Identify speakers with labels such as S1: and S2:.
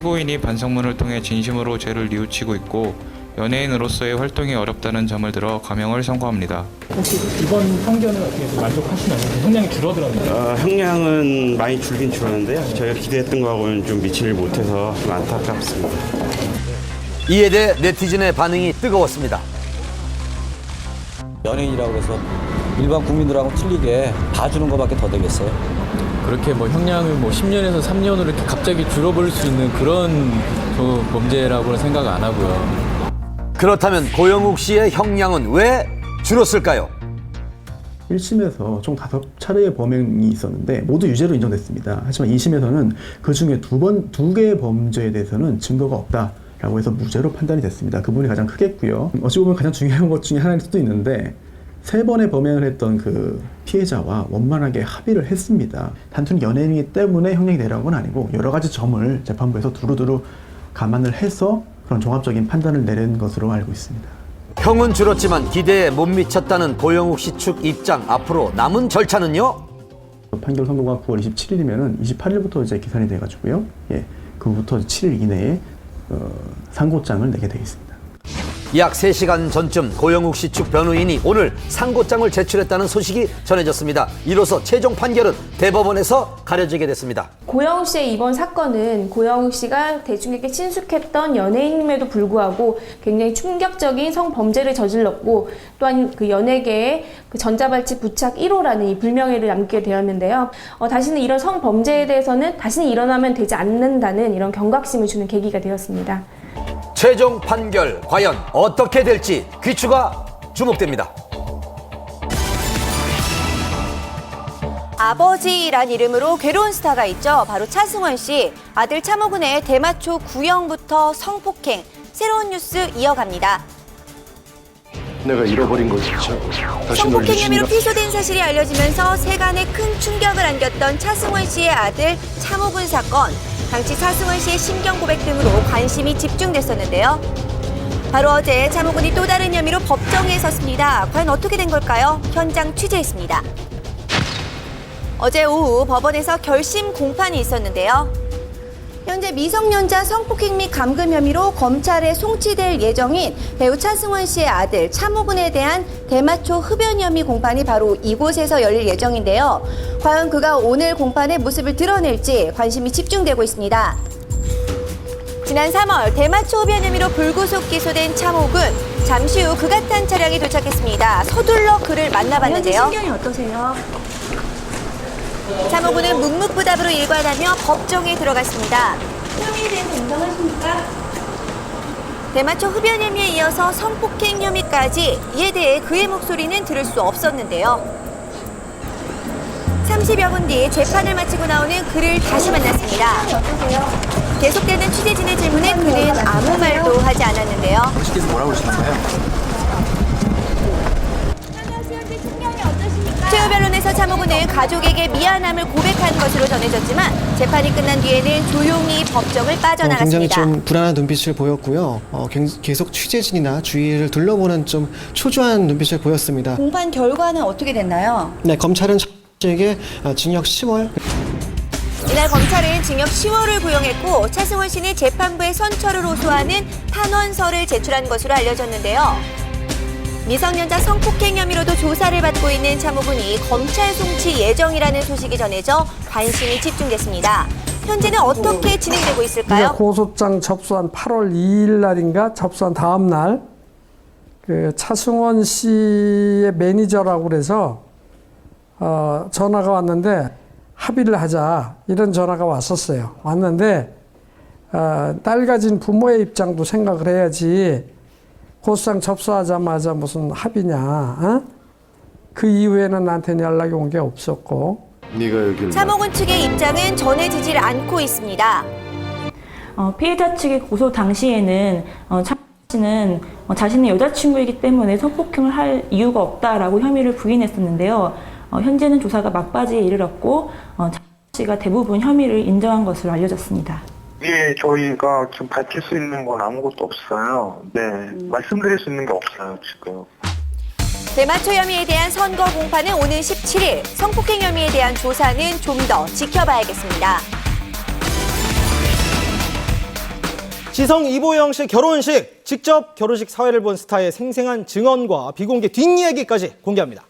S1: 피고인이 반성문을 통해 진심으로 죄를 뉘우치고 있고 연예인으로서의 활동이 어렵다는 점을 들어 감형을 선고합니다.
S2: 혹시 이번 판결은 어떻게 좀 만족하시나요? 형량이 줄어들었나요?
S3: 형량은 많이 줄긴 줄었는데요. 저희가 기대했던 거하고는 좀 미치를 못해서 좀 안타깝습니다.
S4: 이에 대해 네티즌의 반응이 뜨거웠습니다.
S5: 연예인이라고 해서 일반 국민들하고 틀리게 봐주는 것밖에 더 되겠어요?
S6: 그렇게 뭐 형량을 뭐 10년에서 3년으로 이렇게 갑자기 줄어버릴 수 있는 그런 범죄라고는 생각 안 하고요.
S4: 그렇다면 고영욱 씨의 형량은 왜 줄었을까요?
S7: 1심에서 총 5차례의 범행이 있었는데 모두 유죄로 인정됐습니다. 하지만 2심에서는 그중에 두 개의 범죄에 대해서는 증거가 없다라고 해서 무죄로 판단이 됐습니다. 그 부분이 가장 크겠고요. 어찌 보면 가장 중요한 것 중에 하나일 수도 있는데 3번의 범행을 했던 그 피해자와 원만하게 합의를 했습니다. 단순히 연예인이기 때문에 형량이 내려간 건 아니고 여러 가지 점을 재판부에서 두루두루 감안을 해서 그런 종합적인 판단을 내린 것으로 알고 있습니다.
S4: 형은 줄었지만 기대에 못 미쳤다는 고영욱 씨 측 입장. 앞으로 남은 절차는요?
S7: 판결 선고가 9월 27일이면은 28일부터 이제 기산이 돼가지고요. 그부터 7일 이내에 상고장을 내게 되겠습니다.
S4: 약 3시간 전쯤 고영욱 씨 측 변호인이 오늘 상고장을 제출했다는 소식이 전해졌습니다. 이로써 최종 판결은 대법원에서 가려지게 됐습니다.
S8: 고영욱 씨의 이번 사건은 고영욱 씨가 대중에게 친숙했던 연예인임에도 불구하고 굉장히 충격적인 성범죄를 저질렀고 또한 그 연예계에 그 전자발찌 부착 1호라는 이 불명예를 남기게 되었는데요. 다시는 이런 성범죄에 대해서는 다시는 일어나면 되지 않는다는 이런 경각심을 주는 계기가 되었습니다.
S4: 최종 판결 과연 어떻게 될지 귀추가 주목됩니다.
S9: 아버지란 이름으로 괴로운 스타가 있죠. 바로 차승원 씨. 아들 차모근의 대마초 구형부터 성폭행. 새로운 뉴스 이어갑니다.
S10: 내가 잃어버린 것조차 다시 널
S9: 성폭행 혐의로
S10: 잊으리라.
S9: 피소된 사실이 알려지면서 세간에 큰 충격을 안겼던 차승원 씨의 아들 차모근 사건. 당시 차승원 씨의 심경 고백 등으로 관심이 집중됐었는데요. 바로 어제 차모근이 또 다른 혐의로 법정에 섰습니다. 과연 어떻게 된 걸까요? 현장 취재했습니다. 어제 오후 법원에서 결심 공판이 있었는데요. 현재 미성년자 성폭행 및 감금 혐의로 검찰에 송치될 예정인 배우 차승원 씨의 아들 차모근에 대한 대마초 흡연 혐의 공판이 바로 이곳에서 열릴 예정인데요. 과연 그가 오늘 공판의 모습을 드러낼지 관심이 집중되고 있습니다. 지난 3월 대마초 흡연 혐의로 불구속 기소된 차모근. 잠시 후 그가 탄 차량이 도착했습니다. 서둘러 그를 만나봤는데요. 현재 심경이 어떠세요? 차모근은 묵묵부답으로 일관하며 법정에 들어갔습니다. 혐의에 대해서 인정하십니까? 대마초 흡연 혐의에 이어서 성폭행 혐의까지. 이에 대해 그의 목소리는 들을 수 없었는데요. 30여 분 뒤 재판을 마치고 나오는 그를 다시 만났습니다. 계속되는 취재진의 질문에 그는 아무 말도 하지 않았는데요.
S10: 아버지께서 뭐라고 그러시나요?
S9: 최후 변론에서 차모근은 가족에게 미안함을 고백한 것으로 전해졌지만 재판이 끝난 뒤에는 조용히 법정을 빠져나갔습니다.
S11: 굉장히 좀 불안한 눈빛을 보였고요. 계속 취재진이나 주위를 둘러보는 좀 초조한 눈빛을 보였습니다.
S9: 공판 결과는 어떻게 됐나요?
S11: 네, 검찰은 에게 징역 10월.
S9: 이날 검찰은 징역 10월을 구형했고 차승원 씨는 재판부에 선처를 호소하는 탄원서를 제출한 것으로 알려졌는데요. 미성년자 성폭행 혐의로도 조사를 받고 있는 차모근이 검찰 송치 예정이라는 소식이 전해져 관심이 집중됐습니다. 현재는 어떻게 진행되고 있을까요?
S12: 고소장 접수한 8월 2일 날인가 접수한 다음 날 그 차승원 씨의 매니저라고 그래서 전화가 왔는데 합의를 하자 이런 전화가 왔었어요. 왔는데 딸 가진 부모의 입장도 생각을 해야지 고소장 접수하자마자 무슨 합의냐. 그 이후에는 나한테는 연락이 온 게 없었고.
S9: 차모근 측의 입장은 전해지질 않고 있습니다.
S8: 피해자 측의 고소 당시에는 차 씨는 자신의 여자친구이기 때문에 성폭행을 할 이유가 없다라고 혐의를 부인했었는데요. 현재는 조사가 막바지에 이르렀고 차 씨가 대부분 혐의를 인정한 것으로 알려졌습니다.
S13: 예, 저희가 지금 밝힐 수 있는 건 아무것도 없어요. 네, 말씀드릴 수 있는 게 없어요, 지금.
S9: 대마초 혐의에 대한 선거 공판은 오는 17일, 성폭행 혐의에 대한 조사는 좀 더 지켜봐야겠습니다.
S14: 지성 이보영 씨 결혼식, 직접 결혼식 사회를 본 스타의 생생한 증언과 비공개 뒷이야기까지 공개합니다.